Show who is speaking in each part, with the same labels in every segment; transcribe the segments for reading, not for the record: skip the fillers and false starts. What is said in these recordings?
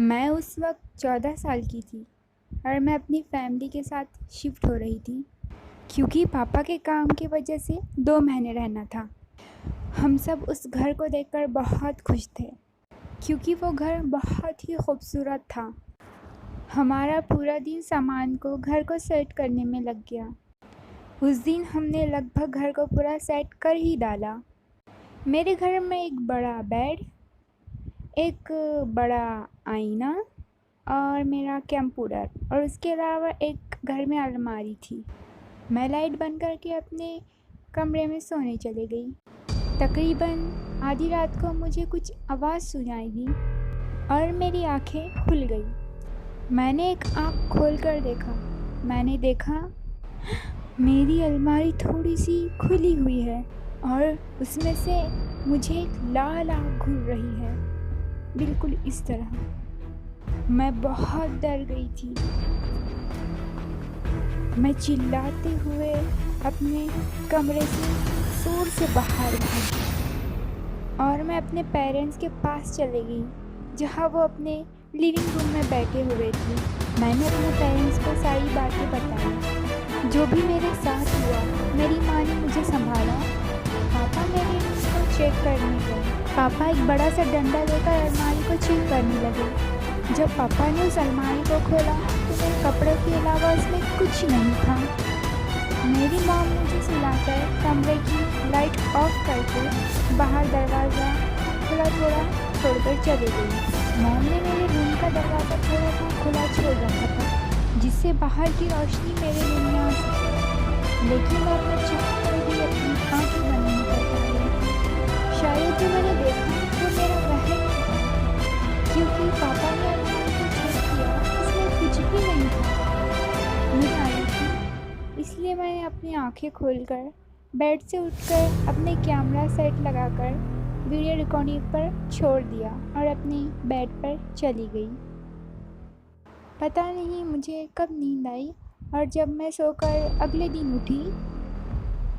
Speaker 1: मैं उस वक़्त 14 साल की थी और मैं अपनी फ़ैमिली के साथ शिफ्ट हो रही थी क्योंकि पापा के काम की वजह से 2 महीने रहना था। हम सब उस घर को देखकर बहुत खुश थे क्योंकि वो घर बहुत ही खूबसूरत था। हमारा पूरा दिन सामान को घर को सेट करने में लग गया। उस दिन हमने लगभग घर को पूरा सेट कर ही डाला। मेरे घर में एक बड़ा बेड, एक बड़ा आईना और मेरा कंप्यूटर और उसके अलावा एक घर में अलमारी थी। मैं लाइट बंद करके अपने कमरे में सोने चली गई। तकरीबन आधी रात को मुझे कुछ आवाज़ सुनाई दी और मेरी आंखें खुल गई। मैंने एक आँख खोलकर देखा। मैंने देखा मेरी अलमारी थोड़ी सी खुली हुई है और उसमें से मुझे एक लाल आग घूर रही है, बिल्कुल इस तरह। मैं बहुत डर गई थी। मैं चिल्लाते हुए अपने कमरे से ज़ोर से बाहर भागी और मैं अपने पेरेंट्स के पास चली गई जहाँ वो अपने लिविंग रूम में बैठे हुए थे। मैंने अपने पेरेंट्स को सारी बातें बताई, जो भी मेरे साथ हुआ। मेरी माँ ने मुझे संभाला। पापा मेरे रूम को चेक करने गए। पापा एक बड़ा सा डंडा लेकर अलमारी को चेक करने लगे। जब पापा ने उस अलमारी को खोला तो मेरे कपड़ों के अलावा उसमें कुछ नहीं था। मेरी मॉम मुझे सुलाकर कमरे की लाइट ऑफ करके बाहर दरवाज़ा थोड़ा छोड़कर चली गई। मॉम ने मेरे रूम का दरवाज़ा थोड़ा सा खुला छोड़ रखा था जिससे बाहर की रोशनी मेरे रूम में आ सके, लेकिन मैं अपना चाहकर भी अपनी आँखें बंद नहीं कर पाई। शायद जो मैंने देखा वो मेरा वहम था, क्योंकि पापा ने अलमारी को चेक किया, उसमें कुछ भी नहीं था। नींद आ रही थी, इसलिए मैंने अपनी आँखें खोलकर बेड से उठकर अपने कैमरा सेट लगाकर वीडियो रिकॉर्डिंग पर छोड़ दिया और अपनी बेड पर चली गई। पता नहीं मुझे कब नींद आई और जब मैं सोकर अगले दिन उठी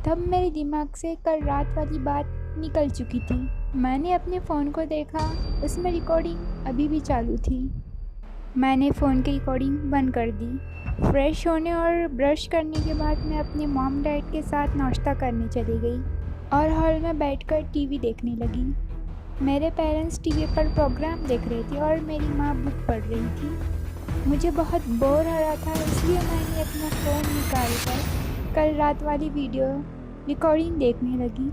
Speaker 1: तब मेरे दिमाग से कल रात वाली बात निकल चुकी थी। मैंने अपने फ़ोन को देखा, उसमें रिकॉर्डिंग अभी भी चालू थी। मैंने फ़ोन की रिकॉर्डिंग बंद कर दी। फ्रेश होने और ब्रश करने के बाद मैं अपने मॉम डैड के साथ नाश्ता करने चली गई और हॉल में बैठकर टीवी देखने लगी। मेरे पेरेंट्स टीवी पर प्रोग्राम देख रहे थे और मेरी माँ बुक पढ़ रही थी। मुझे बहुत बोर हो रहा था, इसलिए मैंने अपना फ़ोन निकाल कर कल रात वाली वीडियो रिकॉर्डिंग देखने लगी।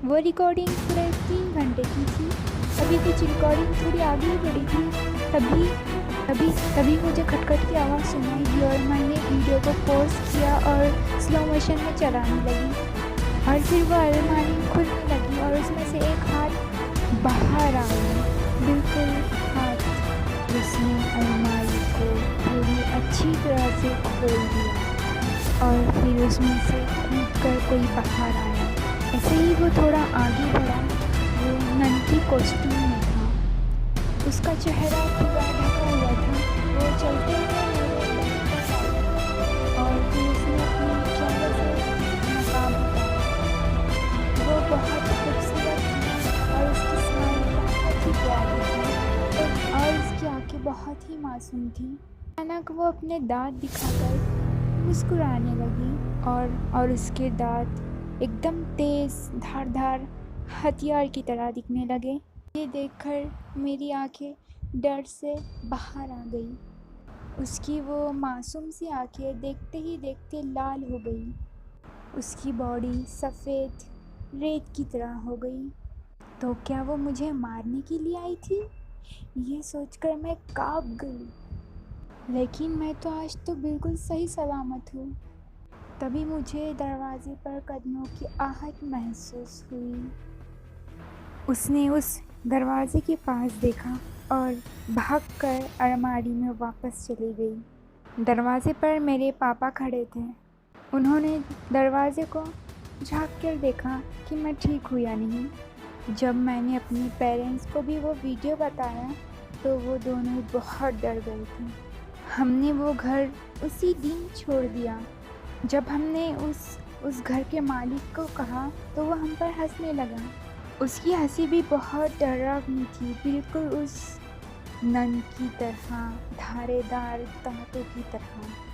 Speaker 1: वो रिकॉर्डिंग पूरे 3 घंटे की थी। अभी कुछ रिकॉर्डिंग थोड़ी आगे ही बढ़ी थी। तभी मुझे खटखट की आवाज़ सुनाई दी और मैंने वीडियो को पॉज किया और स्लो मोशन में चलाने लगी और फिर वो अलमारी खुलने लगी और उसमें से एक हाथ बाहर आ गया, बिल्कुल हाथ। उसने अलमारी को पूरी अच्छी तरह से खोल दिया और फिर उसमें से कूदकर कोई बाहर आया। ऐसे ही वो थोड़ा आगे बढ़ा। वो नन्ही कॉस्ट्यूम में था, उसका चेहरा पूरा ढका हुआ था। वो चलते हुए मेरे बेड पर आया और फिर उसने अपनी कैमरे से नकाब उतारा। वो बहुत खूबसूरत थी और उसकी स्माइल बहुत ही प्यारी थी और उसकी आंखें बहुत ही मासूम थी। अचानक वो अपने दांत दिखाकर मुस्कुराने लगी और उसके दांत एकदम तेज़ धारदार हथियार की तरह दिखने लगे। ये देखकर मेरी आंखें डर से बाहर आ गई। उसकी वो मासूम सी आंखें देखते ही देखते लाल हो गई। उसकी बॉडी सफ़ेद रेत की तरह हो गई। तो क्या वो मुझे मारने के लिए आई थी? ये सोचकर मैं काँप गई, लेकिन मैं तो आज तो बिल्कुल सही सलामत हूँ। तभी मुझे दरवाज़े पर कदमों की आहट महसूस हुई। उसने उस दरवाज़े के पास देखा और भागकर अलमारी में वापस चली गई। दरवाज़े पर मेरे पापा खड़े थे। उन्होंने दरवाज़े को झाँक कर देखा कि मैं ठीक हूँ या नहीं। जब मैंने अपने पेरेंट्स को भी वो वीडियो बताया तो वो दोनों बहुत डर गए थे। हमने वो घर उसी दिन छोड़ दिया। जब हमने उस घर के मालिक को कहा तो वो हम पर हंसने लगा। उसकी हंसी भी बहुत डरावनी थी, बिल्कुल उस नन की तरह, धारेदार दांतों की तरह।